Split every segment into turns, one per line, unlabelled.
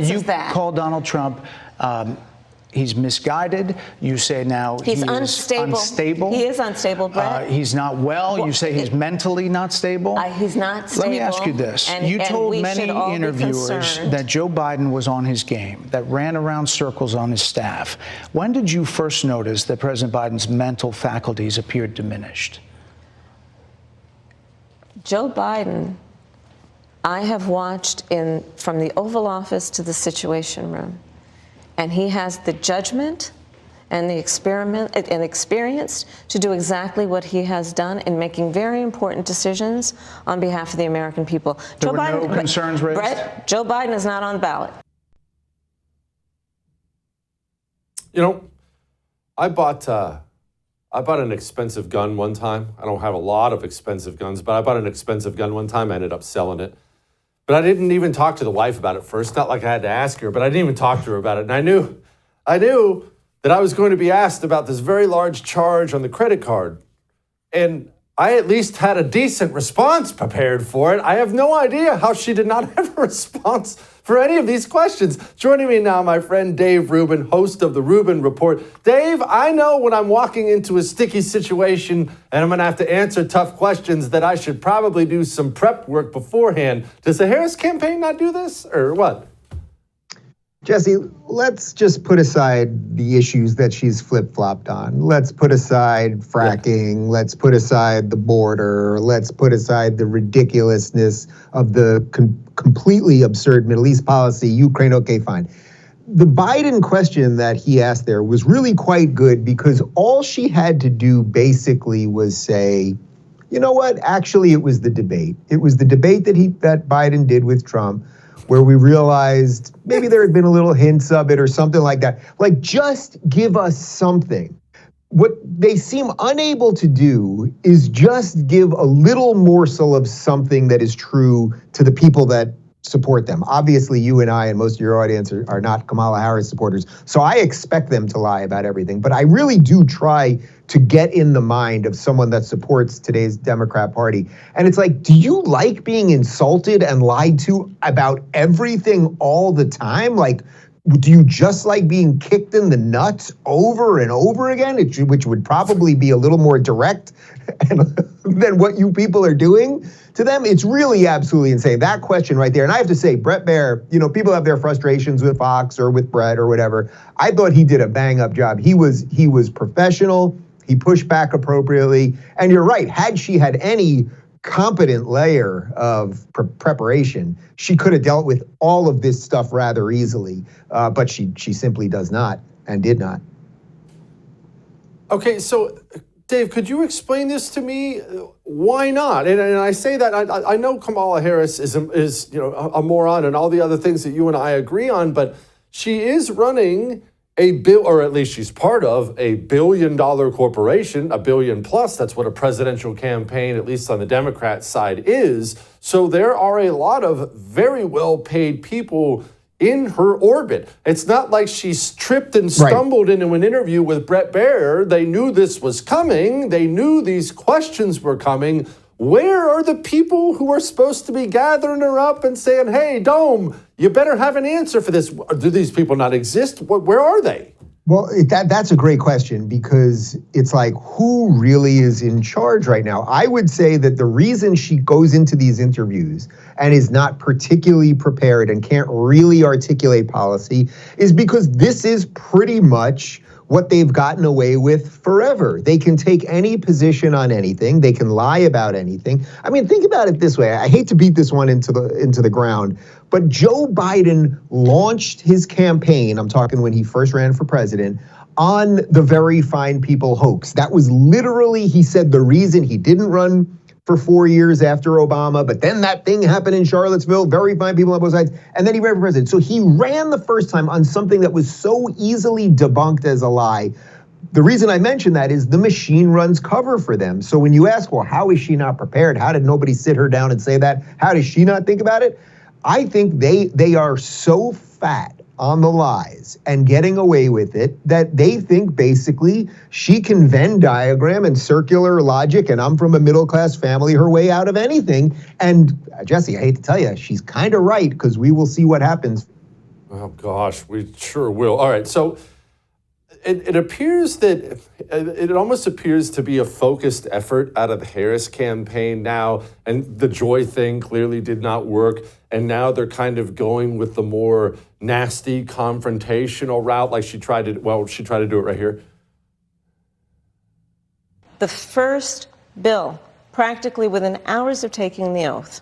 evidence of that.
You call Donald Trump, he's misguided. You say now
he's unstable. He is unstable, Brett.
He's not well. You say he's mentally not stable.
He's not stable.
Let me ask you this. You told many interviewers that Joe Biden was on his game, that ran around circles on his staff. When did you first notice that President Biden's mental faculties appeared diminished?
Joe Biden, I have watched from the Oval Office to the Situation Room. And he has the judgment and the experience to do exactly what he has done in making very important decisions on behalf of the American people.
There were no concerns raised?
Brett, Joe Biden is not on the ballot.
You know, I bought an expensive gun one time. I don't have a lot of expensive guns, but I bought an expensive gun one time. I ended up selling it. But I didn't even talk to the wife about it first. Not like I had to ask her, but I didn't even talk to her about it. And I knew that I was going to be asked about this very large charge on the credit card. And I at least had a decent response prepared for it. I have no idea how she did not have a response for any of these questions. Joining me now, my friend Dave Rubin, host of the Rubin Report. Dave, I know when I'm walking into a sticky situation and I'm going to have to answer tough questions that I should probably do some prep work beforehand. Does the Harris campaign not do this, or what?
Jesse, let's just put aside the issues that she's flip-flopped on. Let's put aside fracking. Yeah. Let's put aside the border. Let's put aside the ridiculousness of the completely absurd Middle East policy. Ukraine, okay, fine. The Biden question that he asked there was really quite good because all she had to do basically was say, you know what? Actually, it was the debate. It was the debate that Biden did with Trump, where we realized maybe there had been a little hints of it or something like that. Like, just give us something. What they seem unable to do is just give a little morsel of something that is true to the people that support them. Obviously, you and I and most of your audience are not Kamala Harris supporters, so I expect them to lie about everything. But I really do try to get in the mind of someone that supports today's Democrat Party. And it's like, do you like being insulted and lied to about everything all the time? Like, do you just like being kicked in the nuts over and over again, which would probably be a little more direct than what you people are doing to them? It's really absolutely insane. That question right there. And I have to say, Bret Baier, you know, people have their frustrations with Fox or with Brett or whatever. I thought he did a bang up job. He was professional. He pushed back appropriately. And you're right. Had she had any competent layer of preparation, she could have dealt with all of this stuff rather easily. But she simply does not and did not.
Okay, so Dave, could you explain this to me? Why not? And I say that I know Kamala Harris is a moron and all the other things that you and I agree on, but she is running or at least she's part of a $1 billion corporation, $1 billion plus. That's what a presidential campaign, at least on the Democrat side, is. So there are a lot of very well-paid people in her orbit. It's not like she's tripped and stumbled into an interview with Bret Baier. They knew this was coming. They knew these questions were coming. Where are the people who are supposed to be gathering her up and saying, hey, Dome, you better have an answer for this? Do these people not exist? Where are they?
Well, that's a great question, because it's like, who really is in charge right now? I would say that the reason she goes into these interviews and is not particularly prepared and can't really articulate policy is because this is pretty much what they've gotten away with forever. They can take any position on anything. They can lie about anything. I mean, think about it this way. I hate to beat this one into the ground, but Joe Biden launched his campaign, I'm talking when he first ran for president, on the Very Fine People hoax. That was literally, he said, the reason he didn't run for 4 years after Obama, but then that thing happened in Charlottesville, very fine people on both sides, and then he ran for president. So he ran the first time on something that was so easily debunked as a lie. The reason I mention that is the machine runs cover for them. So when you ask, well, how is she not prepared? How did nobody sit her down and say that? How does she not think about it? I think they are so fat on the lies and getting away with it that they think basically she can Venn diagram and circular logic, and I'm from a middle-class family, her way out of anything. And Jesse, I hate to tell you, she's kind of right, because we will see what happens.
Oh, gosh, we sure will. All right, so it appears that it almost appears to be a focused effort out of the Harris campaign now, and the Joy thing clearly did not work, and now they're kind of going with the more nasty, confrontational route, like she tried to do it right here.
The first bill, practically within hours of taking the oath,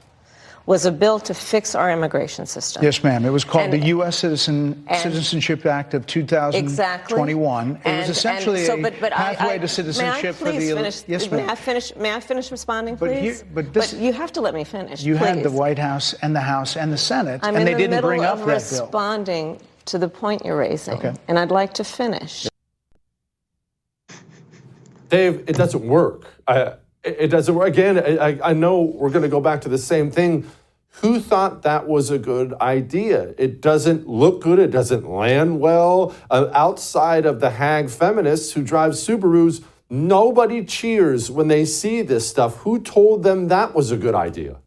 was a bill to fix our immigration system.
Yes, ma'am. It was called the U.S. Citizenship Act of 2021.
Exactly.
It was essentially a pathway to citizenship for the... Yes, ma'am.
May I finish responding, please?
But
you have to let me finish,
You
please.
had the White House and the House and the Senate,
and they didn't bring up that bill. I'm in the middle of responding to the point you're raising, and I'd like to finish.
Dave, it doesn't work. It doesn't work. Again, I know we're going to go back to the same thing. Who thought that was a good idea? It doesn't look good. It doesn't land well. Outside of the hag feminists who drive Subarus, nobody cheers when they see this stuff. Who told them that was a good idea?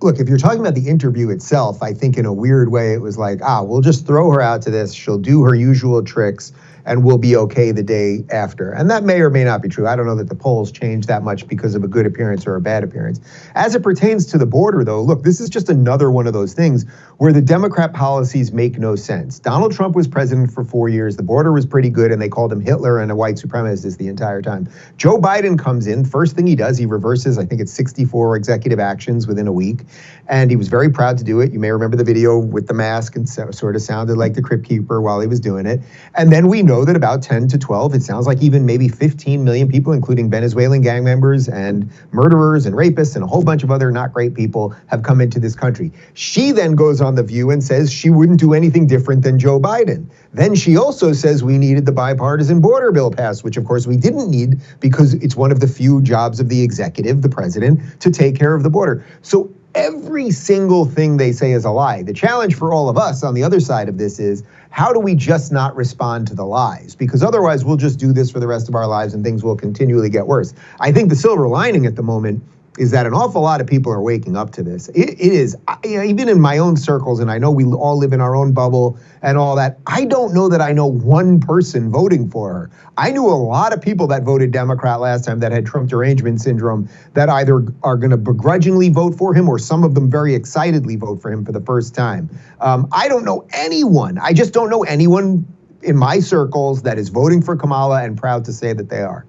Look, if you're talking about the interview itself, I think in a weird way it was like, we'll just throw her out to this. She'll do her usual tricks and we'll be okay the day after. And that may or may not be true. I don't know that the polls change that much because of a good appearance or a bad appearance. As it pertains to the border, though, look, this is just another one of those things where the Democrat policies make no sense. Donald Trump was president for 4 years. The border was pretty good, and they called him Hitler and a white supremacist the entire time. Joe Biden comes in. First thing he does, he reverses, I think it's 64 executive actions within a week. And he was very proud to do it. You may remember the video with the mask and sort of sounded like the Crypt Keeper while he was doing it. And then we know that about 10 to 12, it sounds like even maybe 15 million people, including Venezuelan gang members and murderers and rapists and a whole bunch of other not great people, have come into this country. She then goes on The View and says she wouldn't do anything different than Joe Biden. Then she also says we needed the bipartisan border bill passed, which of course we didn't need because it's one of the few jobs of the executive, the president, to take care of the border. So every single thing they say is a lie. The challenge for all of us on the other side of this is, how do we just not respond to the lies? Because otherwise we'll just do this for the rest of our lives and things will continually get worse. I think the silver lining at the moment is that an awful lot of people are waking up to this. It is, even in my own circles, and I know we all live in our own bubble and all that, I don't know that I know one person voting for her. I knew a lot of people that voted Democrat last time that had Trump derangement syndrome that either are going to begrudgingly vote for him or some of them very excitedly vote for him for the first time. I don't know anyone. I just don't know anyone in my circles that is voting for Kamala and proud to say that they are.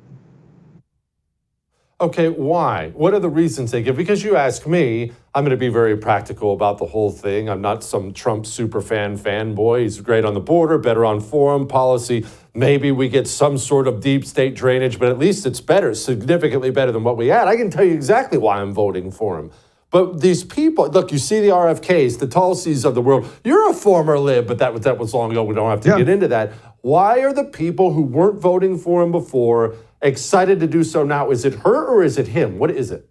Okay, why? What are the reasons they give? Because you ask me, I'm going to be very practical about the whole thing. I'm not some Trump superfan fanboy. He's great on the border, better on foreign policy. Maybe we get some sort of deep state drainage, but at least it's better, significantly better than what we had. I can tell you exactly why I'm voting for him. But these people, look, you see the RFKs, the Tulsis of the world. You're a former lib, but that was long ago. We don't have to get into that. Why are the people who weren't voting for him before excited to do so now? Is it her or is it him? What is it?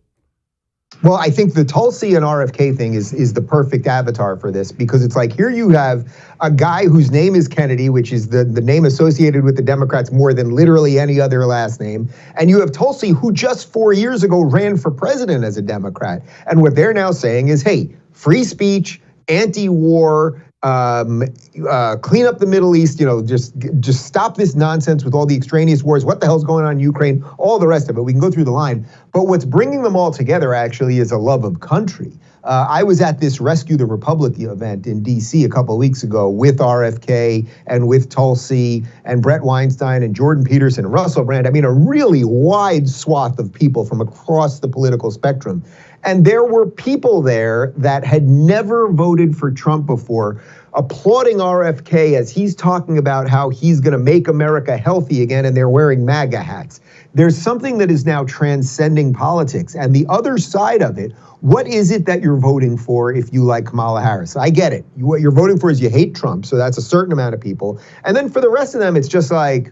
Well, I think the Tulsi and RFK thing is the perfect avatar for this, because it's like, here you have a guy whose name is Kennedy, which is the name associated with the Democrats more than literally any other last name. And you have Tulsi, who just 4 years ago ran for president as a Democrat. And what they're now saying is, hey, free speech, anti-war, clean up the Middle East, just stop this nonsense with all the extraneous wars. What the hell's going on in Ukraine? All the rest of it. We can go through the line. But what's bringing them all together actually is a love of country. I was at this Rescue the Republic event in DC a couple of weeks ago with RFK and with Tulsi and Brett Weinstein and Jordan Peterson and Russell Brand. I mean, a really wide swath of people from across the political spectrum. And there were people there that had never voted for Trump before, applauding RFK as he's talking about how he's going to make America healthy again, and they're wearing MAGA hats. There's something that is now transcending politics. And the other side of it, what is it that you're voting for if you like Kamala Harris? I get it. What you're voting for is you hate Trump, so that's a certain amount of people. And then for the rest of them, it's just like,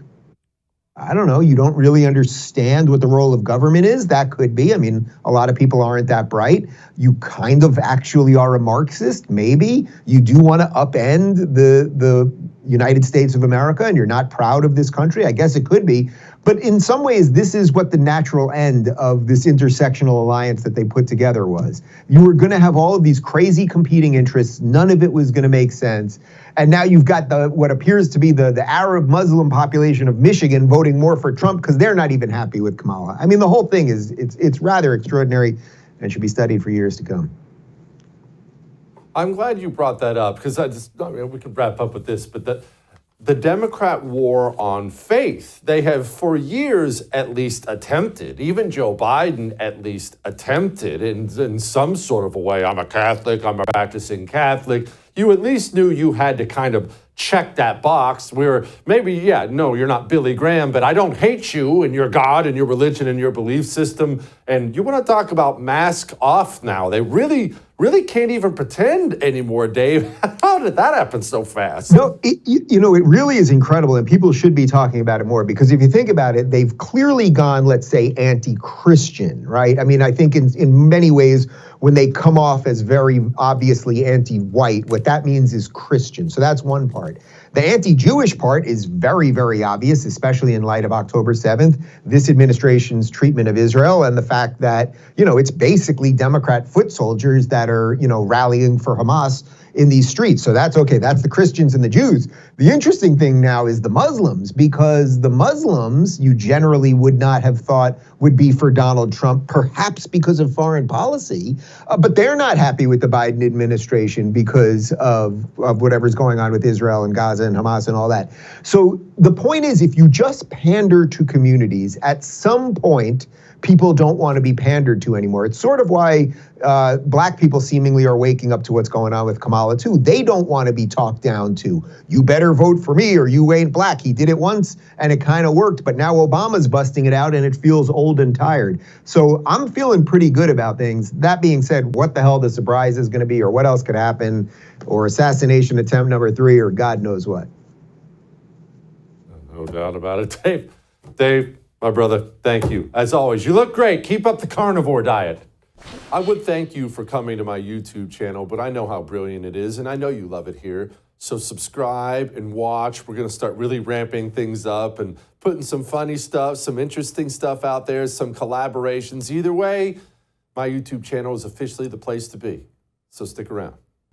I don't know, you don't really understand what the role of government is. That could be. I mean, a lot of people aren't that bright. You kind of actually are a Marxist, maybe. You do want to upend the United States of America and you're not proud of this country. I guess it could be. But in some ways, this is what the natural end of this intersectional alliance that they put together was. You were going to have all of these crazy competing interests. None of it was going to make sense. And now you've got what appears to be the Arab Muslim population of Michigan voting more for Trump because they're not even happy with Kamala. I mean, the whole thing it's rather extraordinary and should be studied for years to come.
I'm glad you brought that up because we can wrap up with this, but the Democrat war on faith, they have for years at least attempted, even Joe Biden at least attempted in some sort of a way. I'm a Catholic, I'm a practicing Catholic. You at least knew you had to kind of check that box where maybe, no, you're not Billy Graham, but I don't hate you and your God and your religion and your belief system. And you want to talk about mask off now. They really can't even pretend anymore, Dave. How did that happen so fast?
No, it really is incredible, and people should be talking about it more, because if you think about it, they've clearly gone, let's say, anti-Christian, right? I mean, I think in many ways, when they come off as very obviously anti-white, what that means is Christian. So that's one part. The anti-Jewish part is very, very obvious, especially in light of October 7th, this administration's treatment of Israel and the fact that, it's basically Democrat foot soldiers that are, rallying for Hamas in these streets. So that's okay. That's the Christians and the Jews. The interesting thing now is the Muslims, because the Muslims you generally would not have thought would be for Donald Trump, perhaps because of foreign policy, but they're not happy with the Biden administration because of whatever's going on with Israel and Gaza and Hamas and all that. So the point is, if you just pander to communities, at some point, people don't want to be pandered to anymore. It's sort of why black people seemingly are waking up to what's going on with Kamala too. They don't want to be talked down to. You better vote for me or you ain't black. He did it once and it kind of worked, but now Obama's busting it out and it feels old and tired. So I'm feeling pretty good about things. That being said, what the hell the surprise is going to be, or what else could happen, or assassination attempt number 3, or God knows what.
No doubt about it. Dave, my brother, thank you. As always, you look great. Keep up the carnivore diet. I would thank you for coming to my YouTube channel, but I know how brilliant it is, and I know you love it here. So subscribe and watch. We're going to start really ramping things up and putting some funny stuff, some interesting stuff out there, some collaborations. Either way, my YouTube channel is officially the place to be. So stick around.